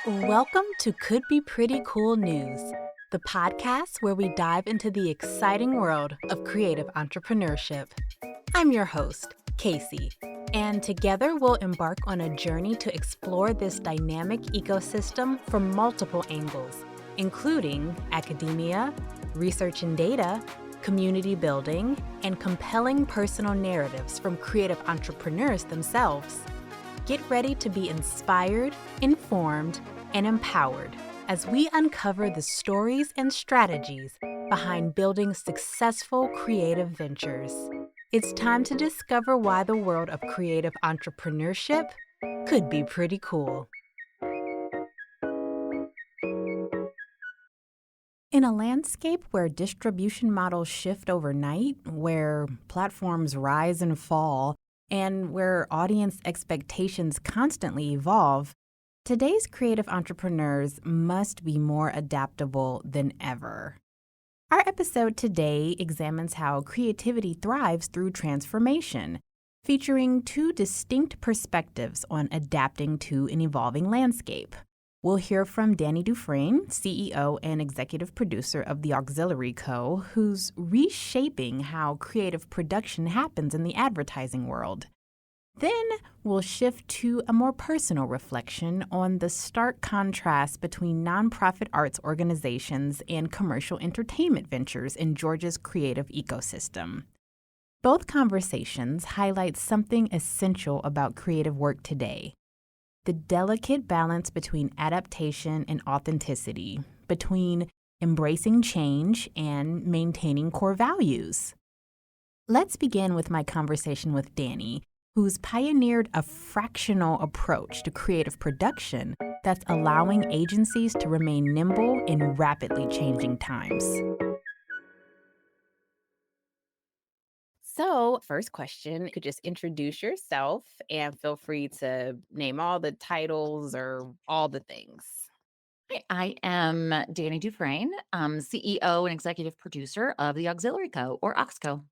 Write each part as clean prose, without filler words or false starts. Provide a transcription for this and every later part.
Welcome to Could Be Pretty Cool News, the podcast where we dive into the exciting world of creative entrepreneurship. I'm your host, Kacie, and together we'll embark on a journey to explore this dynamic ecosystem from multiple angles, including academia, research and data, community building, and compelling personal narratives from creative entrepreneurs themselves. Get ready to be inspired, informed, and empowered as we uncover the stories and strategies behind building successful creative ventures. It's time to discover why the world of creative entrepreneurship could be pretty cool. In a landscape where distribution models shift overnight, where platforms rise and fall, and where audience expectations constantly evolve, today's creative entrepreneurs must be more adaptable than ever. Our episode today examines how creativity thrives through transformation, featuring two distinct perspectives on adapting to an evolving landscape. We'll hear from Dani Dufresne, CEO and executive producer of The Auxiliary Co., who's reshaping how creative production happens in the advertising world. Then we'll shift to a more personal reflection on the stark contrast between nonprofit arts organizations and commercial entertainment ventures in Georgia's creative ecosystem. Both conversations highlight something essential about creative work today: the delicate balance between adaptation and authenticity, between embracing change and maintaining core values. Let's begin with my conversation with Dani, who's pioneered a fractional approach to creative production that's allowing agencies to remain nimble in rapidly changing times. So, first question, you could just introduce yourself and feel free to name all the titles or all the things. Hi, I am Dani Dufresne, CEO and executive producer of the Auxiliary Co. or OXCO.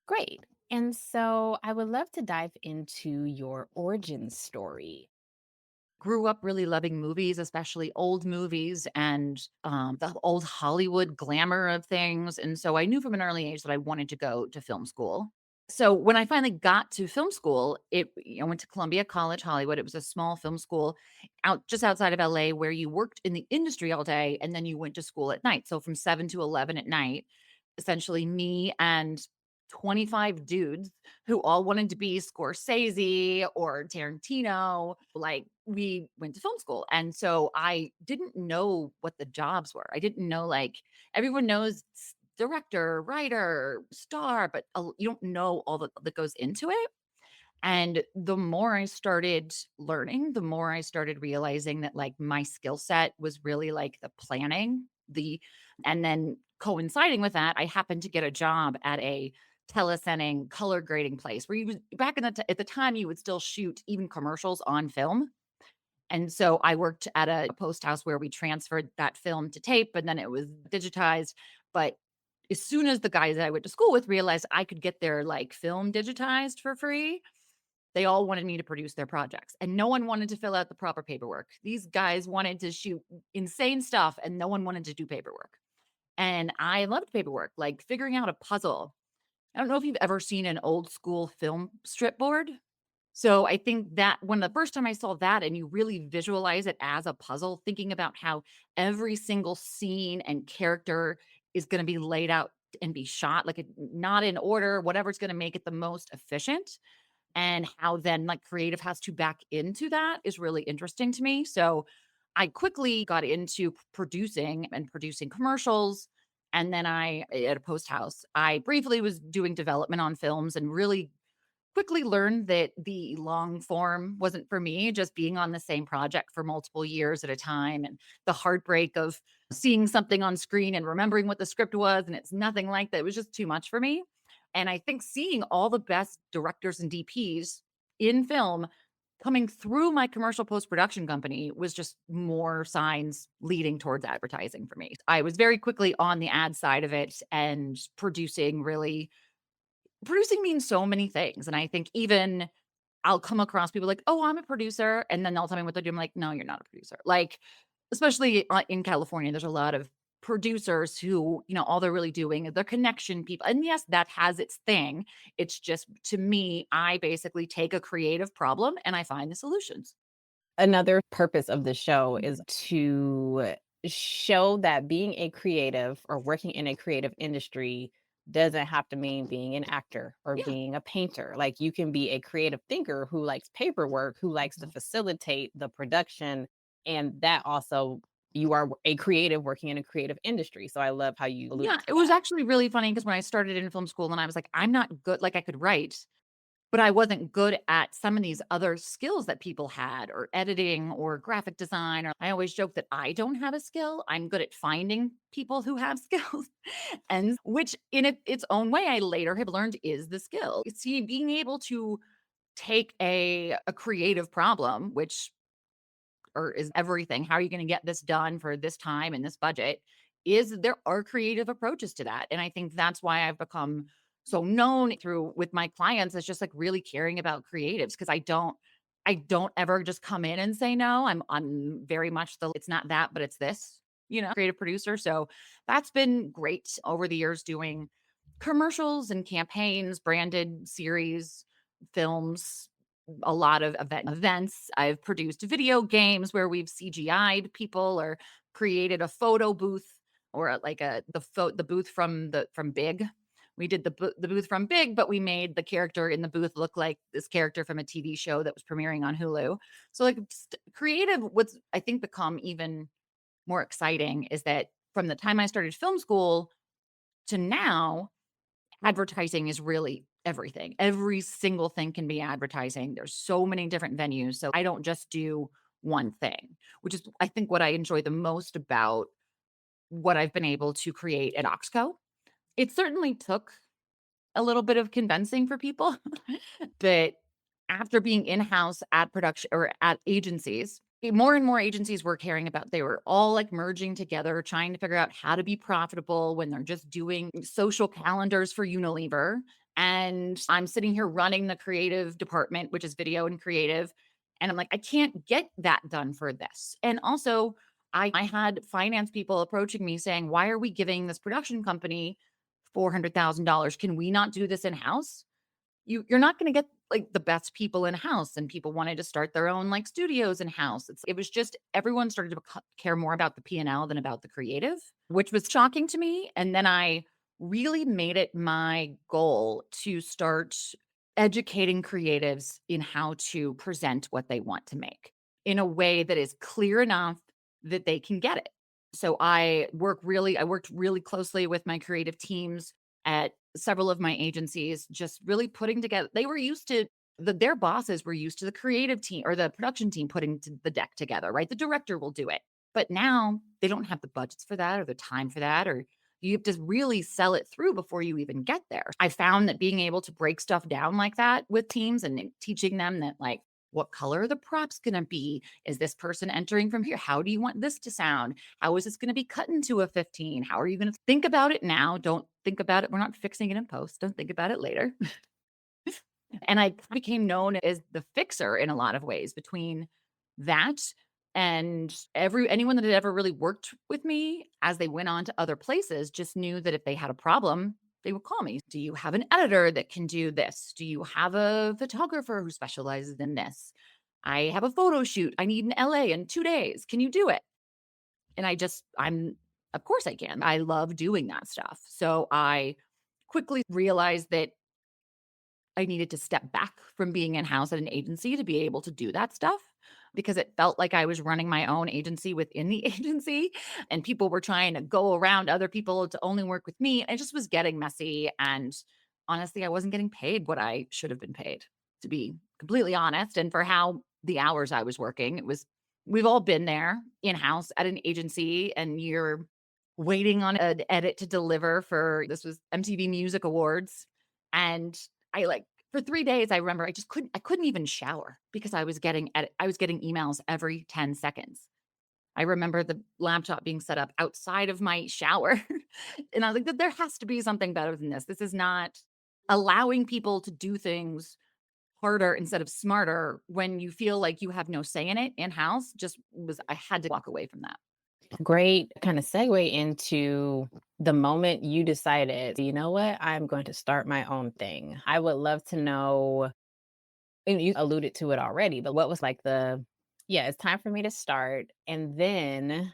Great. And so I would love to dive into your origin story. Grew up really loving movies, especially old movies and the old Hollywood glamour of things. And so I knew from an early age that I wanted to go to film school. So when I finally got to film school, I went to Columbia College Hollywood. It was a small film school out just outside of LA where you worked in the industry all day and then you went to school at night. So from 7 to 11 at night, essentially me and 25 dudes who all wanted to be Scorsese or Tarantino. Like, we went to film school. And so I didn't know what the jobs were. I didn't know, like, everyone knows director, writer, star, but you don't know all that goes into it. And the more I started learning, the more I started realizing that, like, my skill set was really like the planning, and then coinciding with that, I happened to get a job at a telesending color grading place where you was back in at the time you would still shoot even commercials on film. And so I worked at a post house where we transferred that film to tape and then it was digitized. But as soon as the guys that I went to school with realized I could get their like film digitized for free, they all wanted me to produce their projects, and no one wanted to fill out the proper paperwork. These guys wanted to shoot insane stuff, and no one wanted to do paperwork. And I loved paperwork, like figuring out a puzzle. I don't know if you've ever seen an old school film strip board. So I think that when the first time I saw that and you really visualize it as a puzzle, thinking about how every single scene and character is going to be laid out and be shot like not in order, whatever's going to make it the most efficient, and how then like creative has to back into that is really interesting to me. So I quickly got into producing and producing commercials. And then at a post house, I briefly was doing development on films and really quickly learned that the long form wasn't for me, just being on the same project for multiple years at a time and the heartbreak of seeing something on screen and remembering what the script was. And it's nothing like that. It was just too much for me. And I think seeing all the best directors and DPs in film coming through my commercial post production company was just more signs leading towards advertising for me. I was very quickly on the ad side of it and producing means so many things. And I think even I'll come across people like, "Oh, I'm a producer," and then they'll tell me what they do. I'm like, "No, you're not a producer." Like, especially, in California, there's a lot of producers who, all they're really doing is they're connection people, and yes, that has its thing. It's just, to me, I basically take a creative problem and I find the solutions. Another purpose of the show is Mhm. to show that being a creative or working in a creative industry doesn't have to mean being an actor or Yeah, being a painter. Like you can be a creative thinker who likes paperwork, who likes to exactly. facilitate the production. And that also, you are a creative working in a creative industry. So I love how you Yeah, alluded to it was that. actually really funny because when I started in film school and I was like, "I'm not good," like, I could write, but I wasn't good at some of these other skills that people had, or editing or graphic design, or I always joke that I don't have a skill. I'm good at finding people who have skills, and which in its own way, I later have learned is the skill. See, being able to take a creative problem, which or is everything. How are you going to get this done for this time and this budget? Is there are creative approaches to that. And I think that's why I've become so known through with my clients as just like really caring about creatives because I don't ever just come in and say no. I'm very much the it's not that, but it's this, creative producer. So that's been great over the years doing commercials and campaigns, branded series, films, a lot of events. I've produced video games where we've CGI'd people or created a photo booth or like the booth from Big. We did the booth from Big, but we made the character in the booth look like this character from a TV show that was premiering on Hulu. So like creative, what's I think become even more exciting is that from the time I started film school to now, advertising is really everything. Every single thing can be advertising. There's so many different venues. So I don't just do one thing, which is I think what I enjoy the most about what I've been able to create at Oxco. It certainly took a little bit of convincing for people, but after being in-house at production or at agencies, more and more agencies were caring about they were all like merging together, trying to figure out how to be profitable when they're just doing social calendars for Unilever. And I'm sitting here running the creative department, which is video and creative. And I'm like, I can't get that done for this. And also, I had finance people approaching me saying, why are we giving this production company $400,000? Can we not do this in-house? You're not gonna get, like, the best people in-house, and people wanted to start their own, like, studios in-house. It was just everyone started to care more about the P&L than about the creative, which was shocking to me, and then I really made it my goal to start educating creatives in how to present what they want to make in a way that is clear enough that they can get it. So I worked really closely with my creative teams at several of my agencies, just really putting together they were used to their bosses were used to the creative team or the production team putting the deck together, right? The director will do it. But now they don't have the budgets for that or the time for that, or you have to really sell it through before you even get there. I found that being able to break stuff down like that with teams and teaching them that, like, what color are the props going to be? Is this person entering from here? How do you want this to sound? How is this going to be cut into a 15? How are you going to think about it now? Don't think about it. We're not fixing it in post. Don't think about it later. And I became known as the fixer in a lot of ways between that and anyone that had ever really worked with me as they went on to other places just knew that if they had a problem, they would call me. Do you have an editor that can do this? Do you have a photographer who specializes in this? I have a photo shoot. I need in LA in 2 days. Can you do it? And I'm of course I can. I love doing that stuff. So I quickly realized that I needed to step back from being in-house at an agency to be able to do that stuff because it felt like I was running my own agency within the agency, and people were trying to go around other people to only work with me. It just was getting messy, and honestly, I wasn't getting paid what I should have been paid, to be completely honest, and for how the hours I was working, we've all been there in-house at an agency, and you're waiting on an edit to deliver for this was MTV Music Awards, and I like for 3 days, I remember I couldn't even shower because I was getting emails every 10 seconds. I remember the laptop being set up outside of my shower, and I was like, "There has to be something better than this. This is not allowing people to do things harder instead of smarter when you feel like you have no say in it in-house. Just was I had to walk away from that. Great kind of segue into the moment you decided, you know what, I'm going to start my own thing. I would love to know, and you alluded to it already, but what was like yeah, it's time for me to start. And then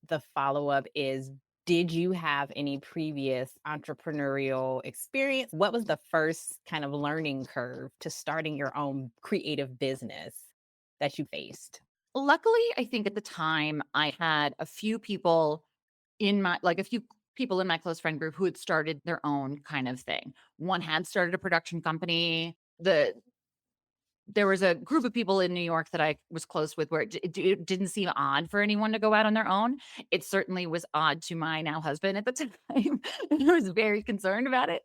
the follow up is, did you have any previous entrepreneurial experience? What was the first kind of learning curve to starting your own creative business that you faced? Luckily, I think at the time I had a few people a few people in my close friend group who had started their own kind of thing. One had started a production company. There was a group of people in New York that I was close with where it didn't seem odd for anyone to go out on their own. It certainly was odd to my now husband at the time. I was very concerned about it.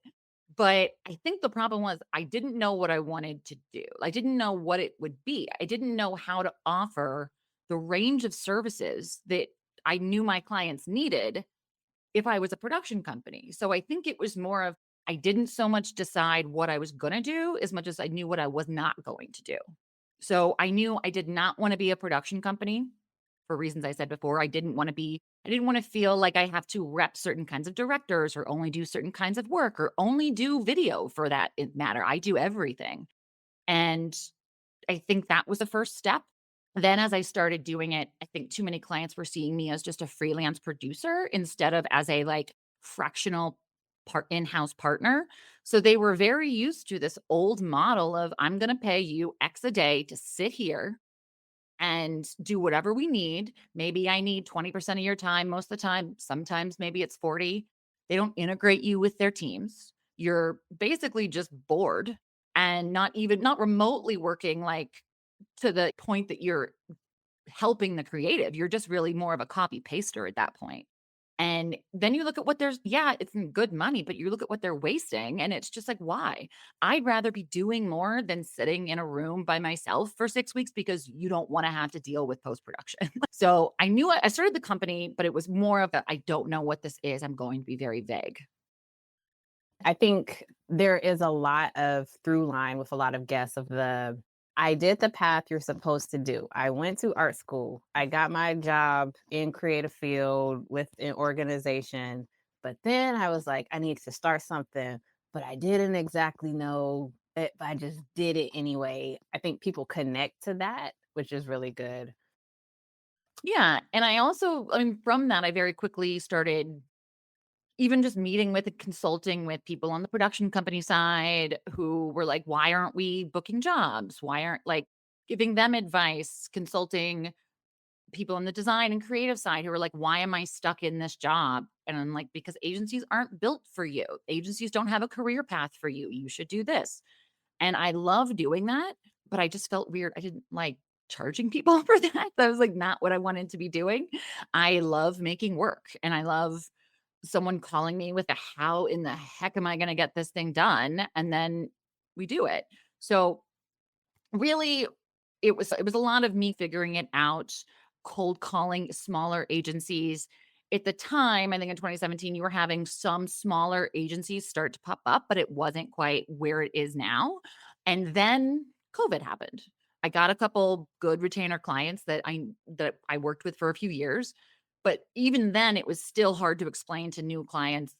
But I think the problem was I didn't know what I wanted to do. I didn't know what it would be. I didn't know how to offer the range of services that I knew my clients needed if I was a production company. So I think it was more of I didn't so much decide what I was going to do as much as I knew what I was not going to do. So I knew I did not want to be a production company for reasons I said before. I didn't want to feel like I have to rep certain kinds of directors or only do certain kinds of work or only do video for that matter. I do everything. And I think that was the first step. Then as I started doing it, I think too many clients were seeing me as just a freelance producer instead of as a like fractional in-house partner. So they were very used to this old model of I'm going to pay you X a day to sit here and do whatever we need. Maybe I need 20% of your time most of the time. Sometimes maybe it's 40. They don't integrate you with their teams. You're basically just bored and not remotely working like to the point that you're helping the creative. You're just really more of a copy paster at that point. And then you look at what it's good money, but you look at what they're wasting and it's just like, why? I'd rather be doing more than sitting in a room by myself for 6 weeks because you don't want to have to deal with post production. So I knew I started the company, but it was more of I don't know what this is. I'm going to be very vague. I think there is a lot of through line with a lot of guests of I did the path you're supposed to do. I went to art school. I got my job in creative field with an organization, but then I was like, I need to start something, but I didn't exactly know it, but I just did it anyway. I think people connect to that, which is really good. Yeah. And from that, I very quickly started even just meeting with and consulting with people on the production company side who were like, why aren't we booking jobs? Why aren't like giving them advice, consulting people on the design and creative side who were like, why am I stuck in this job? And I'm like, because agencies aren't built for you. Agencies don't have a career path for you. You should do this. And I love doing that, but I just felt weird. I didn't like charging people for that. That was like not what I wanted to be doing. I love making work and I love someone calling me with a how in the heck am I going to get this thing done? And then we do it. So really it was a lot of me figuring it out, cold calling smaller agencies. At the time, I think in 2017, you were having some smaller agencies start to pop up, but it wasn't quite where it is now. And then COVID happened. I got a couple good retainer clients that I worked with for a few years, but even then it was still hard to explain to new clients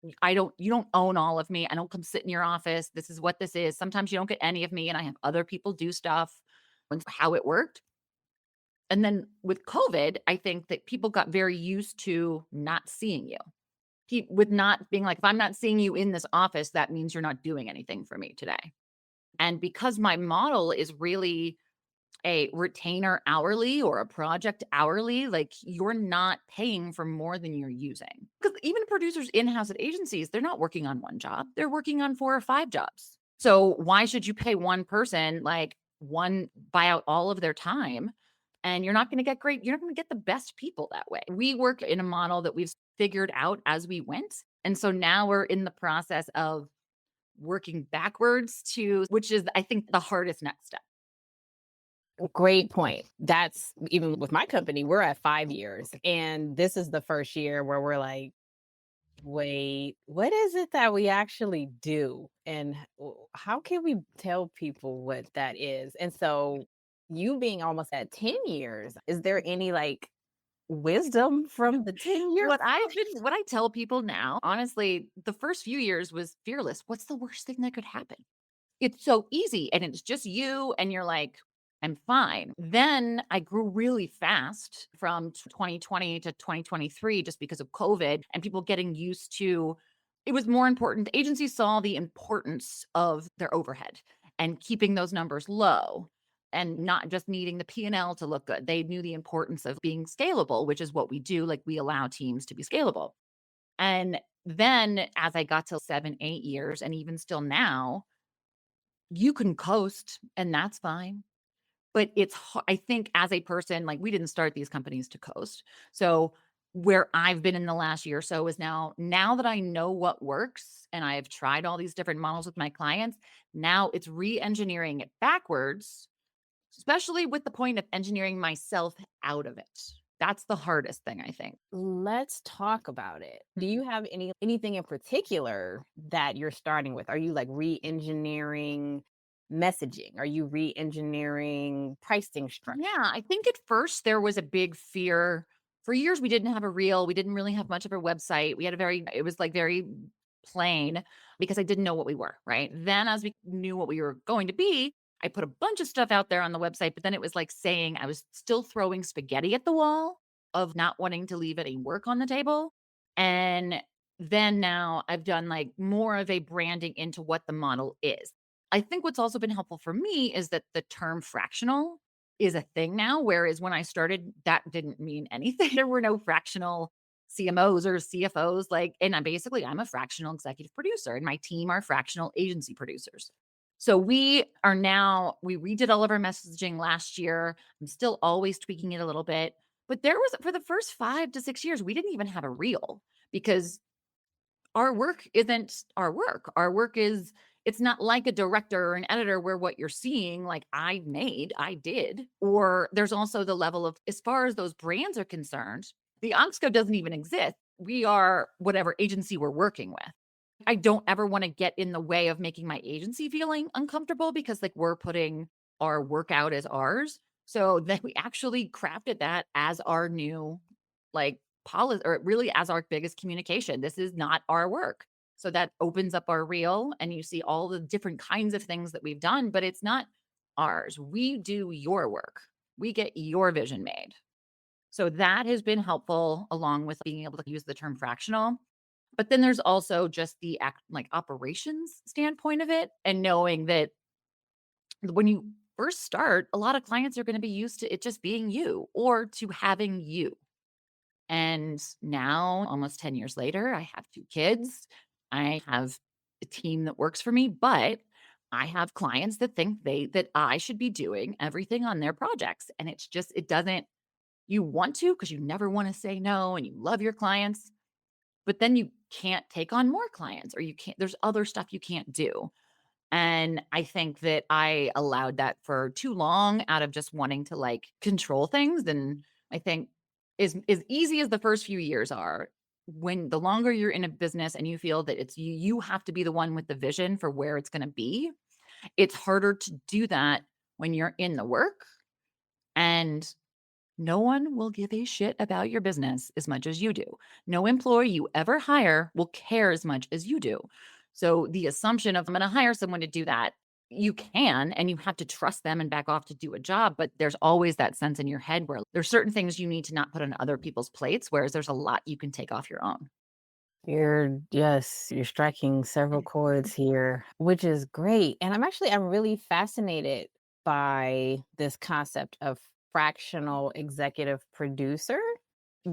you don't own all of me. I don't come sit in your office. This is what this is. Sometimes you don't get any of me and I have other people do stuff and how it worked. And then with COVID, I think that people got very used to not seeing you. With not being like, if I'm not seeing you in this office, that means you're not doing anything for me today. And because my model is really a retainer hourly or a project hourly, like you're not paying for more than you're using. Because even producers in-house at agencies, they're not working on one job. They're working on 4 or 5 jobs. So why should you pay one person like one buy out all of their time? And you're not going to get the best people that way. We work in a model that we've figured out as we went. And so now we're in the process of working backwards which is I think the hardest next step. Great point. That's even with my company, we're at 5 years. And this is the first year where we're like, wait, what is it that we actually do? And how can we tell people what that is? And so, you being almost at 10 years, is there any like wisdom from the 10-year? What I tell people now, honestly, the first few years was fearless. What's the worst thing that could happen? It's so easy and it's just you and you're like, "I'm fine." Then I grew really fast from 2020 to 2023 just because of COVID and people getting used to it was more important. Agencies saw the importance of their overhead and keeping those numbers low and not just needing the P&L to look good. They knew the importance of being scalable, which is what we do, like we allow teams to be scalable. And then as I got to 7, 8 years and even still now, you can coast, and that's fine, but I think as a person, like, we didn't start these companies to coast. So, where I've been in the last year or so is now that I know what works and I have tried all these different models with my clients, now it's re-engineering it backwards, especially with the point of engineering myself out of it. That's the hardest thing, I think. Let's talk about it. Do Mhm. you have anything in particular that you're starting with? Are you like re-engineering messaging? Are you re-engineering pricing structure? Yeah, I think at first there was a big fear. For years, we didn't have a reel. We didn't really have much of a website. We had it was like very plain because I didn't know what we were, right? Then, as we knew what we were going to be, I put a bunch of stuff out there on the website, but then it was like saying I was still throwing spaghetti at the wall of not wanting to leave any work on the table. And then now I've done like more of a branding into what the model is. I think what's also been helpful for me is that the term fractional is a thing now, whereas when I started, that didn't mean anything. There were no fractional CMOs or CFOs, like, and I'm a fractional executive producer, and my team are fractional agency producers. So we redid all of our messaging last year. I'm still always tweaking it a little bit, but there was for the first 5 to 6 years, we didn't even have a reel because our work isn't our work. Our work is it's not like a director or an editor where what you're seeing, like I did. Or there's also the level of, as far as those brands are concerned, the Oxco doesn't even exist. We are whatever agency we're working with. I don't ever want to get in the way of making my agency feeling uncomfortable because like we're putting our work out as ours. So then we actually crafted that as our new like policy or really as our biggest communication. This is not our work. So that opens up our reel and you see all the different kinds of things that we've done, but it's not ours. We do your work. We get your vision made. So that has been helpful along with being able to use the term fractional. But then there's also just the like operations standpoint of it and knowing that when you first start, a lot of clients are going to be used to it just being you or to having you. And now, almost 10 years later, I have 2 kids. I have a team that works for me, but I have clients that think that I should be doing everything on their projects. And it's just it doesn't you want to because you never want to say no and you love your clients, but then you can't take on more clients or you can't there's other stuff you can't do. And I think that I allowed that for too long out of just wanting to, like, control things, and I think as easy as the first few years are, when the longer you're in a business and you feel that it's you have to be the one with the vision for where it's gonna be, it's harder to do that when you're in the work, and no one will give a shit about your business as much as you do. No employee you ever hire will care as much as you do. So the assumption of I'm going to hire someone to do that, you can, and you have to trust them and back off to do a job. But there's always that sense in your head where there's certain things you need to not put on other people's plates, whereas there's a lot you can take off your own. You're striking several chords here, which is great. And I'm really fascinated by this concept of fractional executive producer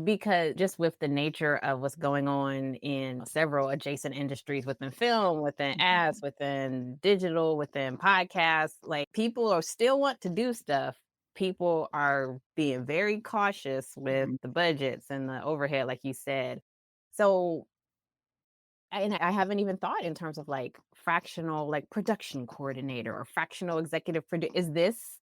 because just with the nature of what's going on in several adjacent industries within film, within ads, within digital, within podcasts, like people are still want to do stuff. People are being very cautious with Mhm. the budgets and the overhead, like you said. So and I haven't even thought in terms of like fractional, like production coordinator or fractional executive producer. Is this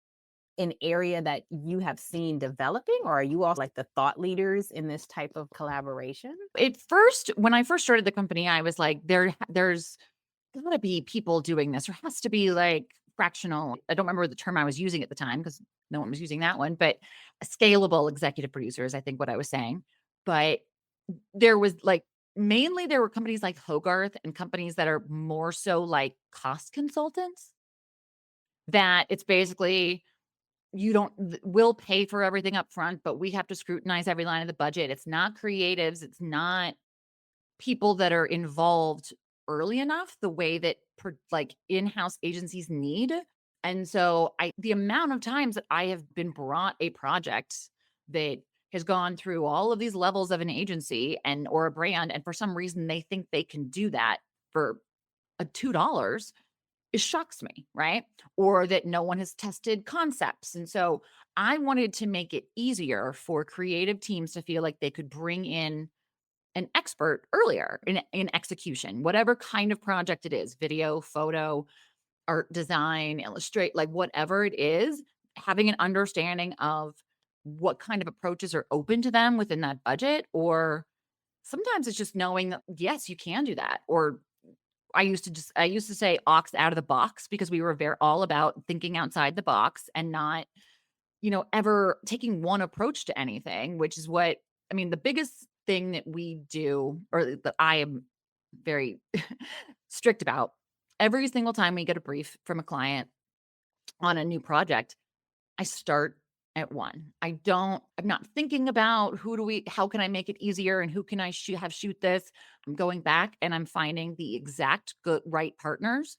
an area that you have seen developing, or are you all like the thought leaders in this type of collaboration? When I first started the company, I was like, there's gotta be people doing this. There has to be like fractional. I don't remember the term I was using at the time because no one was using that one, but scalable executive producers, I think what I was saying. But there was like mainly there were companies like Hogarth and companies that are more so like cost consultants that it's basically you don't we'll pay for everything up front, but we have to scrutinize every line of the budget. It's not creatives, it's not people that are involved early enough the way that like in-house agencies need. And so I the amount of times that I have been brought a project that has gone through all of these levels of an agency and or a brand, and for some reason they think they can do that for a $2, it shocks me, right? Or that no one has tested concepts. And so I wanted to make it easier for creative teams to feel like they could bring in an expert earlier in execution, whatever kind of project it is, video, photo, art design, illustrate, like whatever it is, having an understanding of what kind of approaches are open to them within that budget. Or sometimes it's just knowing that, yes, you can do that. Or I used to say ox out of the box because we were very all about thinking outside the box and not, ever taking one approach to anything, which is what I mean, the biggest thing that we do or that I am very strict about, every single time we get a brief from a client on a new project, I start at 1. I'm not thinking about how can I make it easier and who can I shoot this? I'm going back and I'm finding the exact good right partners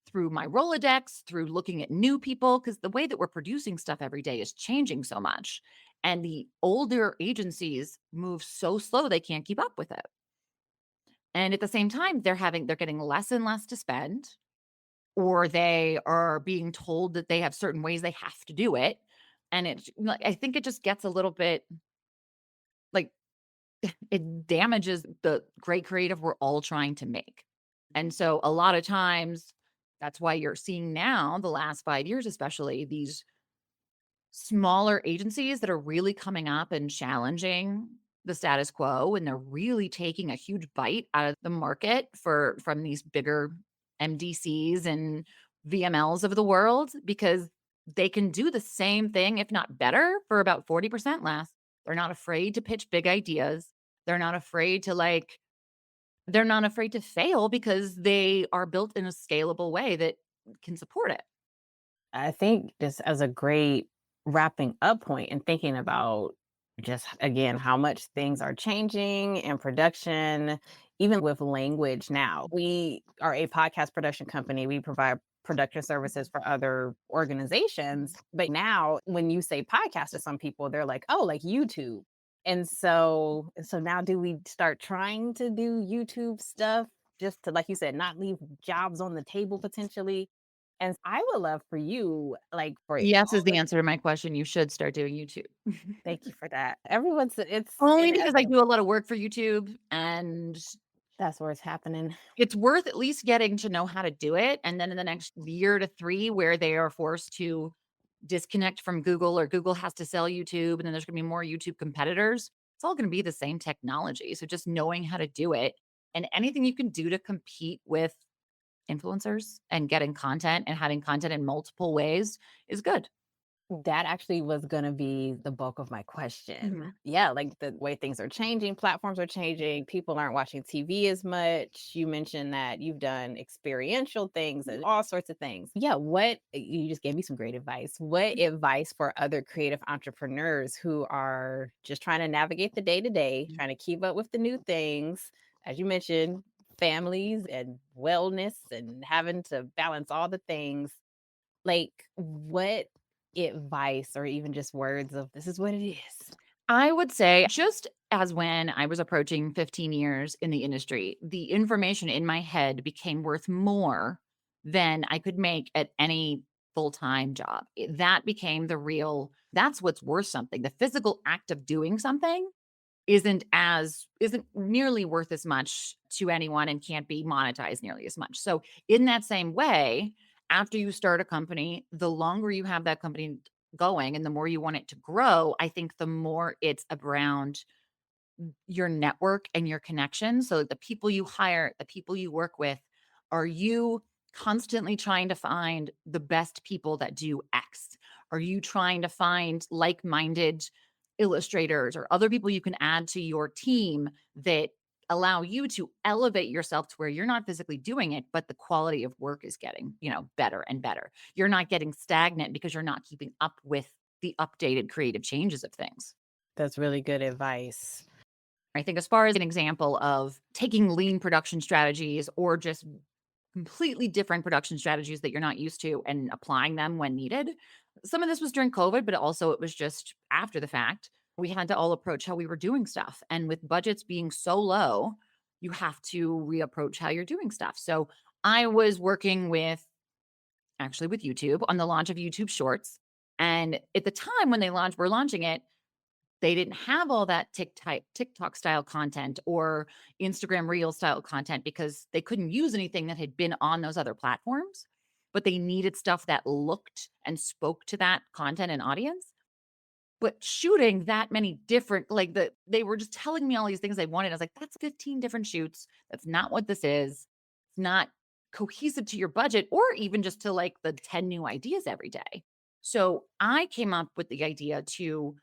through my Rolodex, through looking at new people, because the way that we're producing stuff every day is changing so much. And the older agencies move so slow they can't keep up with it. And at the same time, they're getting less and less to spend, or they are being told that they have certain ways they have to do it. And like I think it just gets a little bit like it damages the great creative we're all trying to make. And so a lot of times that's why you're seeing now the last 5 years especially these smaller agencies that are really coming up and challenging the status quo, and they're really taking a huge bite out of the market from these bigger MDCs and VMLs of the world because they can do the same thing, if not better, for about 40% less. They're not afraid to pitch big ideas. They're not afraid to they're not afraid to fail because they are built in a scalable way that can support it. I think just as a great wrapping up point and thinking about just again how much things are changing in production, even with language now. We are a podcast production company. We provide production services for other organizations. But now when you say podcast to some people, they're like, oh, like YouTube. And so now do we start trying to do YouTube stuff just to, like you said, not leave jobs on the table potentially? And I would love for you, like, for Yes is all the the answer to my question. You should start doing YouTube. thank you for that. Everyone's it's Only because I inevitable. do a lot of work for YouTube, and That's where it's happening. it's worth at least getting to know how to do it, and then in the next year to 3 where they are forced to disconnect from Google or Google has to sell YouTube, and then there's gonna be more YouTube competitors, it's all gonna be the same technology, so just knowing how to do it, and anything you can do to compete with influencers and getting content and having content in multiple ways is good. That actually was gonna be the bulk of my question. Mhm. Yeah, like the way things are changing, platforms are changing, people aren't watching TV as much. You mentioned that you've done experiential things and all sorts of things. Yeah, what you just gave me some great advice. What advice for other creative entrepreneurs who are just trying to navigate the day to day, trying to keep up with the new things, as you mentioned, families and wellness and having to balance all the things, like, what advice or even just words of, "This is what it is." I would say just as when I was approaching 15 years in the industry, the information in my head became worth more than I could make at any full-time job. That became the real that's what's worth something. The physical act of doing something isn't nearly worth as much to anyone and can't be monetized nearly as much. So in that same way, after you start a company, the longer you have that company going and the more you want it to grow, I think the more it's around your network and your connections. So the people you hire, the people you work with, are you constantly trying to find the best people that do X? Are you trying to find like-minded illustrators or other people you can add to your team that allow you to elevate yourself to where you're not physically doing it, but the quality of work is getting, better and better. You're not getting stagnant because you're not keeping up with the updated creative changes of things. That's really good advice. I think as far as an example of taking lean production strategies or just completely different production strategies that you're not used to and applying them when needed. Some of this was during COVID, but also it was just after the fact. We had to all approach how we were doing stuff. And with budgets being so low, you have to reapproach how you're doing stuff. So I was working with YouTube on the launch of YouTube Shorts. And at the time when were launching it, they didn't have all that TikTok style content or Instagram reel style content because they couldn't use anything that had been on those other platforms, but they needed stuff that looked and spoke to that content and audience. But shooting that many different, they were just telling me all these things they wanted. I was like, that's 15 different shoots. That's not what this is. It's not cohesive to your budget or even just to like the 10 new ideas every day. So I came up with the idea to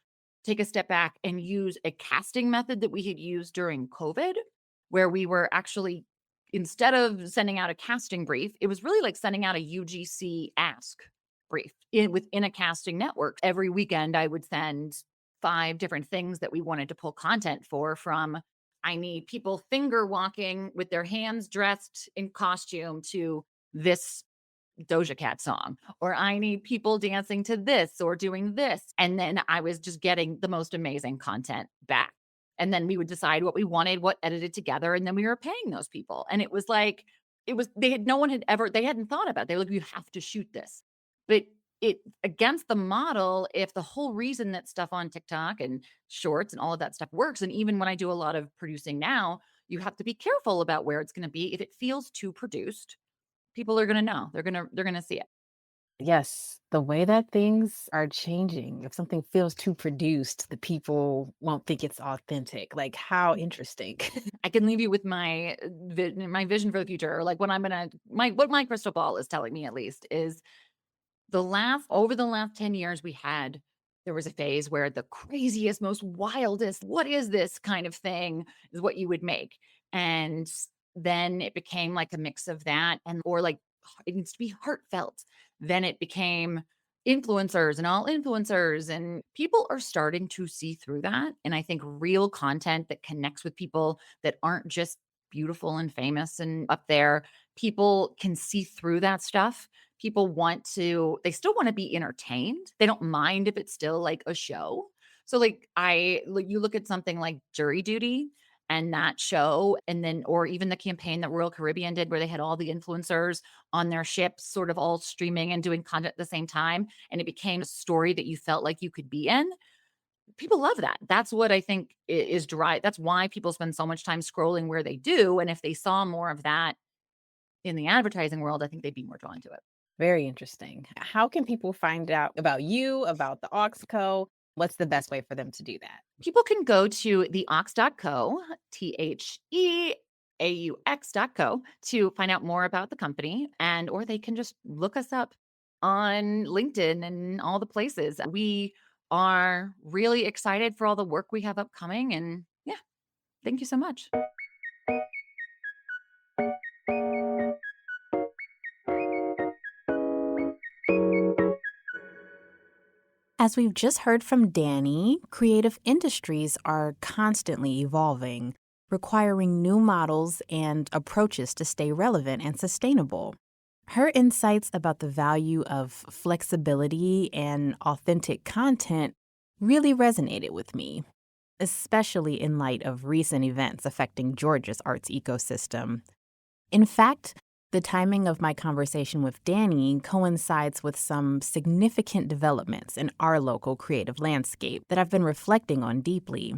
take a step back and use a casting method that we had used during COVID, where we were actually, instead of sending out a casting brief, it was really like sending out a UGC ask brief within a casting network. Every weekend, I would send 5 different things that we wanted to pull content for from I need people finger walking with their hands dressed in costume to this Doja Cat song, or I need people dancing to this or doing this. And then I was just getting the most amazing content back. And then we would decide what we wanted, what edited together, and then we were paying those people. And it was like, no one had ever, they hadn't thought about it. They were like, you have to shoot this. But it against the model, if the whole reason that stuff on TikTok and shorts and all of that stuff works, and even when I do a lot of producing now, you have to be careful about where it's going to be. If it feels too produced, people are gonna know. They're gonna see it. Yes, the way that things are changing, if something feels too produced, the people won't think it's authentic. Like, how interesting. I can leave you with my vision for the future, or like what I'm gonna my what my crystal ball is telling me at least is over the last 10 years there was a phase where the craziest, most wildest, what is this kind of thing is what you would make. And then it became like a mix of that or like it needs to be heartfelt. Then it became influencers and all influencers and people are starting to see through that. And I think real content that connects with people that aren't just beautiful and famous and up there, people can see through that stuff. They still want to be entertained. They don't mind if it's still like a show. So you look at something like Jury Duty and that show, and then, or even the campaign that Royal Caribbean did where they had all the influencers on their ships, sort of all streaming and doing content at the same time. And it became a story that you felt like you could be in. People love that. That's what I think is dry. That's why people spend so much time scrolling where they do. And if they saw more of that in the advertising world, I think they'd be more drawn to it. Very interesting. How can people find out about you, about the Oxco? What's the best way for them to do that? People can go to theaux.co, TheAux.co, to find out more about the company, or they can just look us up on LinkedIn and all the places. We are really excited for all the work we have upcoming. And yeah, thank you so much. As we've just heard from Dani, creative industries are constantly evolving, requiring new models and approaches to stay relevant and sustainable. Her insights about the value of flexibility and authentic content really resonated with me, especially in light of recent events affecting Georgia's arts ecosystem. In fact, the timing of my conversation with Dani coincides with some significant developments in our local creative landscape that I've been reflecting on deeply.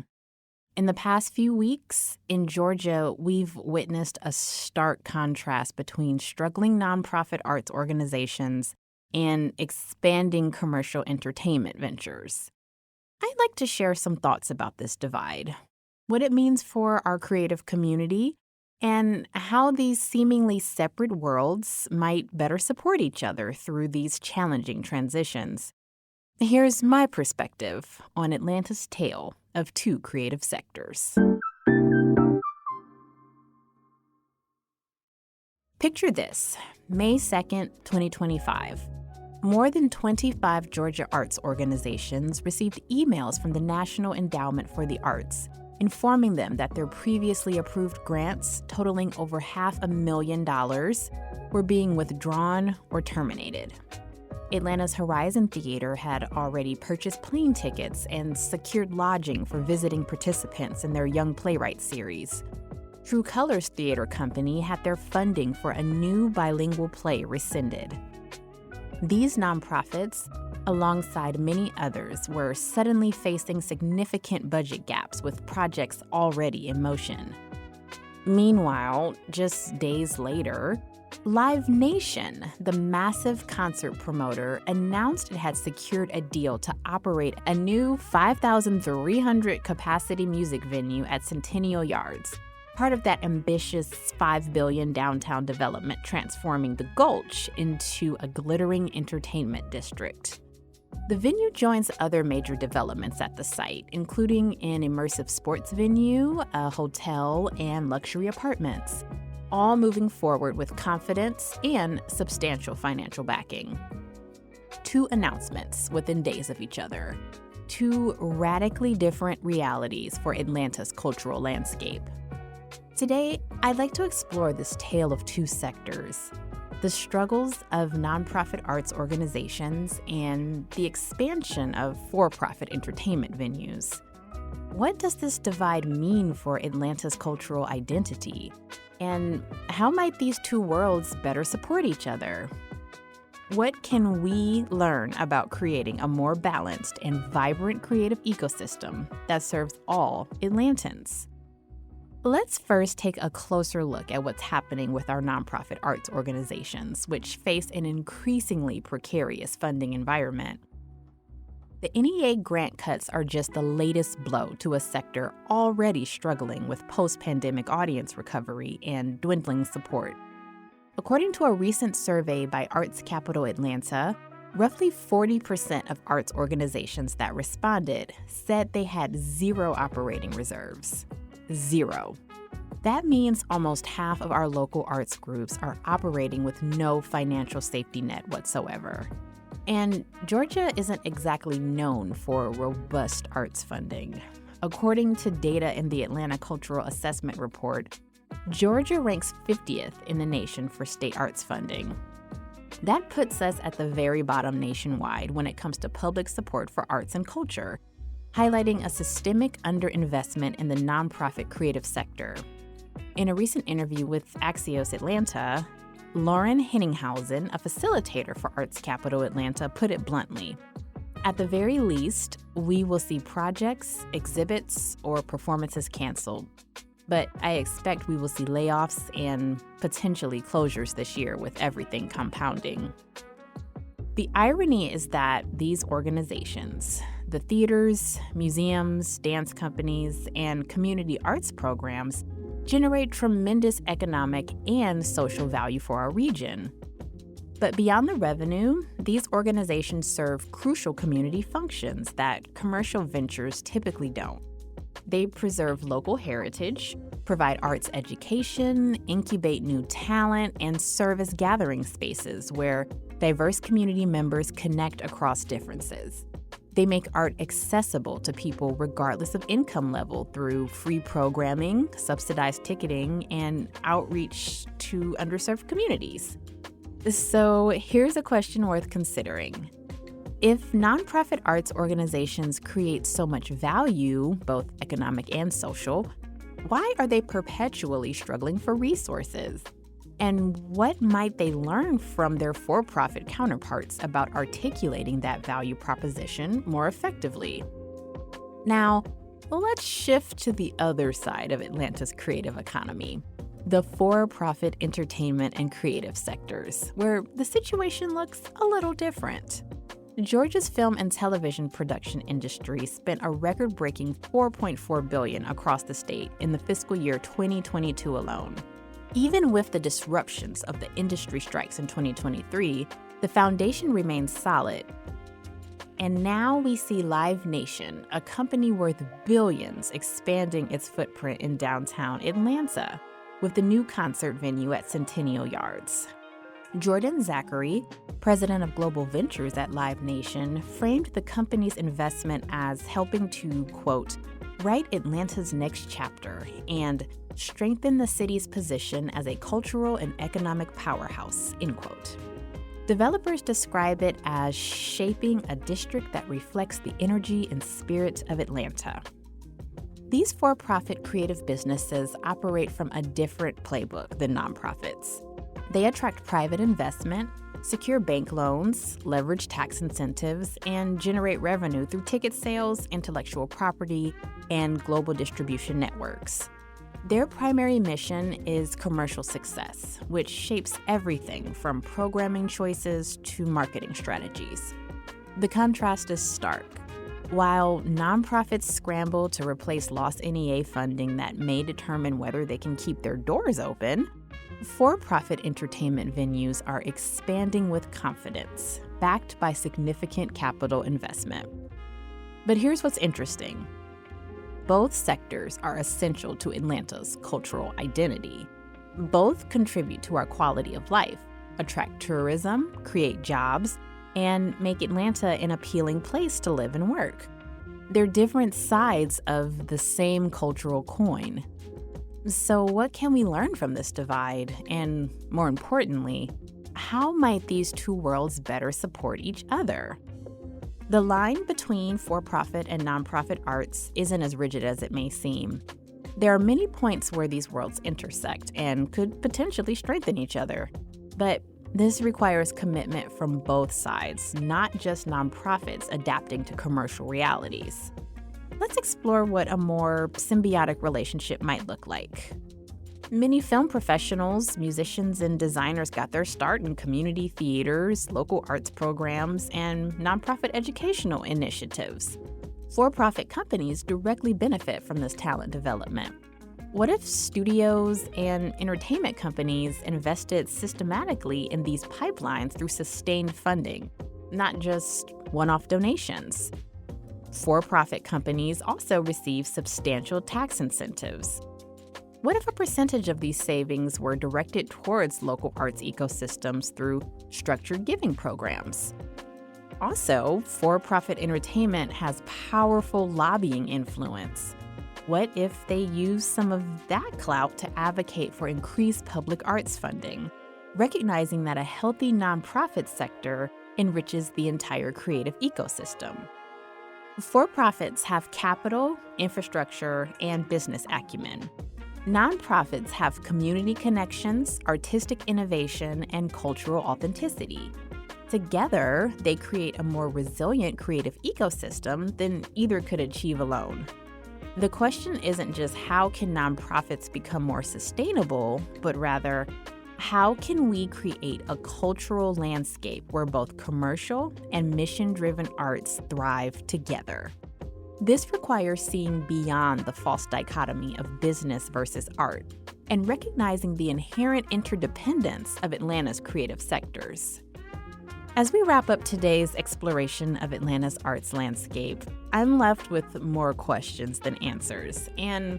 In the past few weeks, in Georgia, we've witnessed a stark contrast between struggling nonprofit arts organizations and expanding commercial entertainment ventures. I'd like to share some thoughts about this divide, what it means for our creative community, and how these seemingly separate worlds might better support each other through these challenging transitions. Here's my perspective on Atlanta's tale of two creative sectors. Picture this, May 2nd, 2025. More than 25 Georgia arts organizations received emails from the National Endowment for the Arts, informing them that their previously approved grants, totaling over $500,000, were being withdrawn or terminated. Atlanta's Horizon Theater had already purchased plane tickets and secured lodging for visiting participants in their Young Playwright series. True Colors Theater Company had their funding for a new bilingual play rescinded. These nonprofits, alongside many others, were suddenly facing significant budget gaps with projects already in motion. Meanwhile, just days later, Live Nation, the massive concert promoter, announced it had secured a deal to operate a new 5,300 capacity music venue at Centennial Yards, part of that ambitious $5 billion downtown development transforming the Gulch into a glittering entertainment district. The venue joins other major developments at the site, including an immersive sports venue, a hotel, and luxury apartments, all moving forward with confidence and substantial financial backing. Two announcements within days of each other. Two radically different realities for Atlanta's cultural landscape. Today, I'd like to explore this tale of two sectors, the struggles of nonprofit arts organizations and the expansion of for-profit entertainment venues. What does this divide mean for Atlanta's cultural identity? And how might these two worlds better support each other? What can we learn about creating a more balanced and vibrant creative ecosystem that serves all Atlantans? Let's first take a closer look at what's happening with our nonprofit arts organizations, which face an increasingly precarious funding environment. The NEA grant cuts are just the latest blow to a sector already struggling with post-pandemic audience recovery and dwindling support. According to a recent survey by Arts Capital Atlanta, roughly 40% of arts organizations that responded said they had zero operating reserves. Zero. That means almost half of our local arts groups are operating with no financial safety net whatsoever. And Georgia isn't exactly known for robust arts funding. According to data in the Atlanta Cultural Assessment Report, Georgia ranks 50th in the nation for state arts funding. That puts us at the very bottom nationwide when it comes to public support for arts and culture, highlighting a systemic underinvestment in the nonprofit creative sector. In a recent interview with Axios Atlanta, Lauren Henninghausen, a facilitator for Arts Capital Atlanta, put it bluntly. At the very least, we will see projects, exhibits, or performances canceled. But I expect we will see layoffs and potentially closures this year, with everything compounding. The irony is that these organizations, the theaters, museums, dance companies, and community arts programs, generate tremendous economic and social value for our region. But beyond the revenue, these organizations serve crucial community functions that commercial ventures typically don't. They preserve local heritage, provide arts education, incubate new talent, and serve as gathering spaces where diverse community members connect across differences. They make art accessible to people regardless of income level through free programming, subsidized ticketing, and outreach to underserved communities. So here's a question worth considering. If nonprofit arts organizations create so much value, both economic and social, why are they perpetually struggling for resources? And what might they learn from their for-profit counterparts about articulating that value proposition more effectively? Now, let's shift to the other side of Atlanta's creative economy, the for-profit entertainment and creative sectors, where the situation looks a little different. Georgia's film and television production industry spent a record-breaking $4.4 billion across the state in the fiscal year 2022 alone. Even with the disruptions of the industry strikes in 2023, the foundation remains solid. And now we see Live Nation, a company worth billions, expanding its footprint in downtown Atlanta with the new concert venue at Centennial Yards. Jordan Zachary, president of Global Ventures at Live Nation, framed the company's investment as helping to, quote, write Atlanta's next chapter and strengthen the city's position as a cultural and economic powerhouse, end quote. Developers describe it as shaping a district that reflects the energy and spirit of Atlanta. These for-profit creative businesses operate from a different playbook than nonprofits. They attract private investment, secure bank loans, leverage tax incentives, and generate revenue through ticket sales, intellectual property, and global distribution networks. Their primary mission is commercial success, which shapes everything from programming choices to marketing strategies. The contrast is stark. While nonprofits scramble to replace lost NEA funding that may determine whether they can keep their doors open, for-profit entertainment venues are expanding with confidence, backed by significant capital investment. But here's what's interesting. Both sectors are essential to Atlanta's cultural identity. Both contribute to our quality of life, attract tourism, create jobs, and make Atlanta an appealing place to live and work. They're different sides of the same cultural coin. So what can we learn from this divide? And more importantly, how might these two worlds better support each other? The line between for-profit and nonprofit arts isn't as rigid as it may seem. There are many points where these worlds intersect and could potentially strengthen each other. But this requires commitment from both sides, not just nonprofits adapting to commercial realities. Let's explore what a more symbiotic relationship might look like. Many film professionals, musicians, and designers got their start in community theaters, local arts programs, and nonprofit educational initiatives. For-profit companies directly benefit from this talent development. What if studios and entertainment companies invested systematically in these pipelines through sustained funding, not just one-off donations? For-profit companies also receive substantial tax incentives. What if a percentage of these savings were directed towards local arts ecosystems through structured giving programs? Also, for-profit entertainment has powerful lobbying influence. What if they use some of that clout to advocate for increased public arts funding, recognizing that a healthy nonprofit sector enriches the entire creative ecosystem? For-profits have capital, infrastructure, and business acumen. Nonprofits have community connections, artistic innovation, and cultural authenticity. Together, they create a more resilient creative ecosystem than either could achieve alone. The question isn't just how can nonprofits become more sustainable, but rather, how can we create a cultural landscape where both commercial and mission-driven arts thrive together? This requires seeing beyond the false dichotomy of business versus art and recognizing the inherent interdependence of Atlanta's creative sectors. As we wrap up today's exploration of Atlanta's arts landscape, I'm left with more questions than answers, and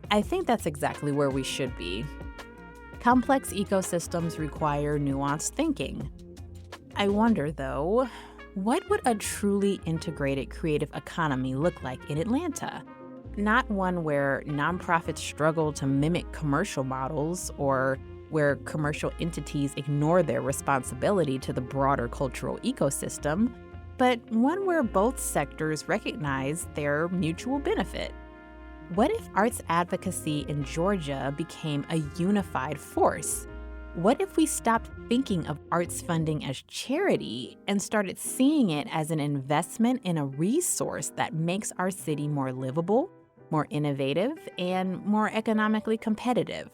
I think that's exactly where we should be. Complex ecosystems require nuanced thinking. I wonder, though, what would a truly integrated creative economy look like in Atlanta? Not one where nonprofits struggle to mimic commercial models or where commercial entities ignore their responsibility to the broader cultural ecosystem, but one where both sectors recognize their mutual benefit. What if arts advocacy in Georgia became a unified force? What if we stopped thinking of arts funding as charity and started seeing it as an investment in a resource that makes our city more livable, more innovative, and more economically competitive?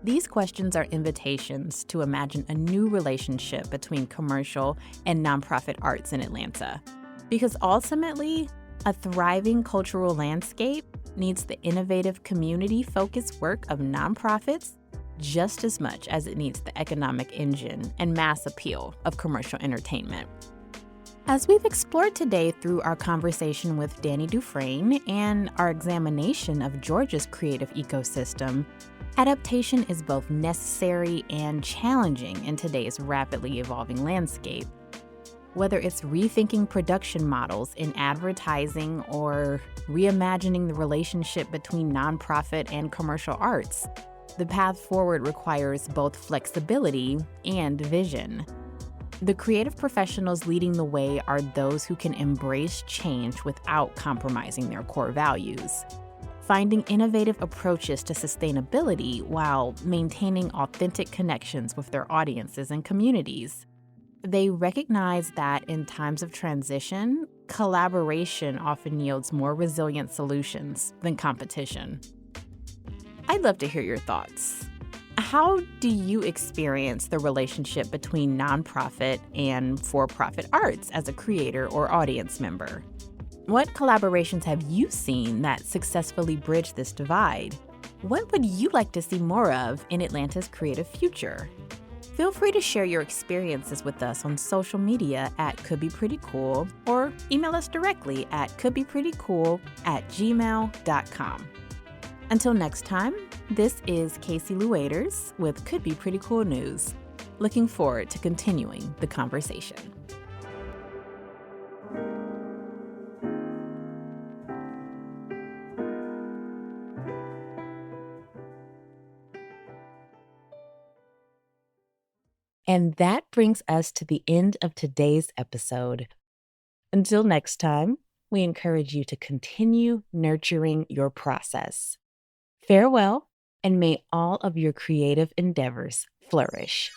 These questions are invitations to imagine a new relationship between commercial and nonprofit arts in Atlanta. Because ultimately, a thriving cultural landscape needs the innovative, community-focused work of nonprofits just as much as it needs the economic engine and mass appeal of commercial entertainment. As we've explored today through our conversation with Dani Dufresne and our examination of Georgia's creative ecosystem, adaptation is both necessary and challenging in today's rapidly evolving landscape. Whether it's rethinking production models in advertising or reimagining the relationship between nonprofit and commercial arts, the path forward requires both flexibility and vision. The creative professionals leading the way are those who can embrace change without compromising their core values, finding innovative approaches to sustainability while maintaining authentic connections with their audiences and communities. They recognize that in times of transition, collaboration often yields more resilient solutions than competition. I'd love to hear your thoughts. How do you experience the relationship between nonprofit and for-profit arts as a creator or audience member? What collaborations have you seen that successfully bridge this divide? What would you like to see more of in Atlanta's creative future? Feel free to share your experiences with us on social media at couldbeprettycool or email us directly at couldbeprettycool@gmail.com. Until next time, this is Kacie Luaders with Could Be Pretty Cool News. Looking forward to continuing the conversation. And that brings us to the end of today's episode. Until next time, we encourage you to continue nurturing your process. Farewell, and may all of your creative endeavors flourish.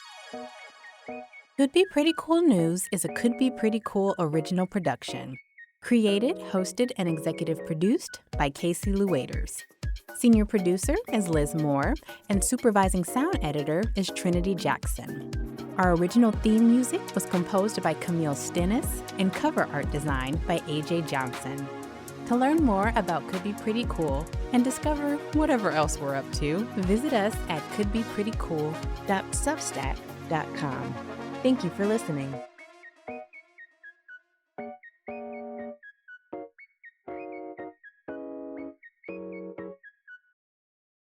Could Be Pretty Cool News is a Could Be Pretty Cool original production. Created, hosted, and executive produced by Kacie Luaders. Senior producer is Liz Moore, and supervising sound editor is Trinity Jackson. Our original theme music was composed by Camille Stennis and cover art design by AJ Johnson. To learn more about Could Be Pretty Cool and discover whatever else we're up to, visit us at couldbeprettycool.substack.com. Thank you for listening.